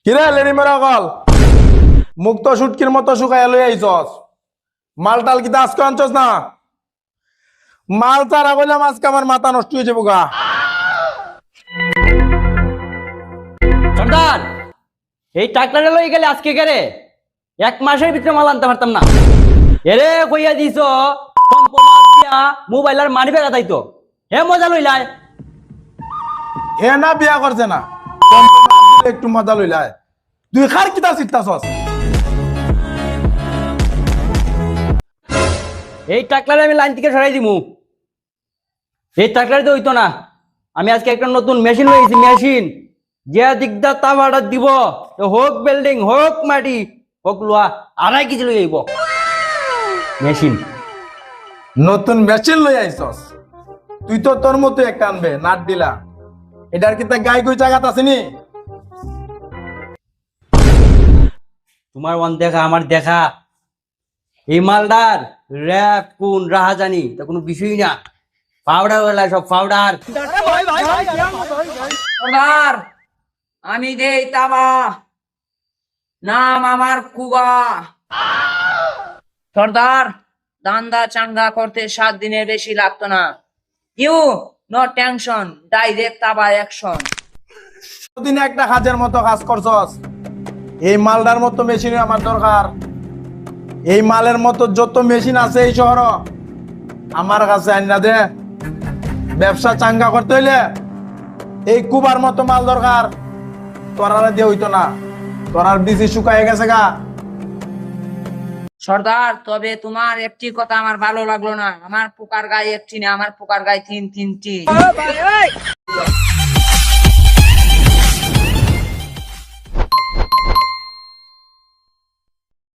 কিরে লেডি মেরা কল মুক্ত শুটকির মতো শুকাইয়া লই আইছস মালটাল কি আজকে আনছস না মাল চারা কইলাম আজকে আমার মাথা নষ্ট হয়ে যাবো গা। সর্দার এই টাকলারে লই গেলে আজকে গেলে 1 মাসের ভিতরে মাল আনতে পারতাম না। এরে কইয়া দিছ সম্পদ দিয়া মোবাইল আর মানি ব্যাগ আদাইতো হে মজা লইলাই। হে না বিয়া করছে না একটু মজা লইলায় তুই খার কিতা চিত্তাছস। এই টাকলারে আমি লাইন থেকে সরাই দিমু। এই টাকলারে তো হইতো না। আমি আজকে একটা নতুন মেশিন লইছি, মেশিন যে দিকদা তামাটা দিব হোক বিল্ডিং হোক মাটি হোক লোহা 2.5 কেজি লই আইব মেশিন। নতুন মেশিন লই আইছস তুই তো তোর মতো একটা আনবে নাট দিলা এটার কিতা গাই কই জায়গাত আসেনি। তোমার ওয়ান দেখা আমার দেখা এই মালদার র‍্যাপ কোন রাহাজানি তা কোনো বিষয়ই না। পাউডার ওলা সব পাউডার। সর্দার আমি দেই তামা, নাম আমার কুবা। সর্দার দান্দা চাঙ্গা করতে 7 দিনের বেশি লাগতো না। ইউ নো টেনশন, ডাইরেক্ট তাবা অ্যাকশন। দিন একটা কাজের মতো কাজ করছস এই মালদার মতো মেশিন আমার দরকার। এই মালের মতো যত মেশিন আছে এই শহর আমার কাছে আইনা দে। ব্যবসা চাঙ্গা করতে হইলে এই কুবার মতো মাল দরকার। তোরারে দিয়ে হইতো না, তোরার বিচি শুকায় গেছে গা। সর্দার তবে তোমার একটি কথা আমার ভালো লাগলো না। আমার পোকার গায়ে একটি না, আমার পোকার গায়ে 3-3টি।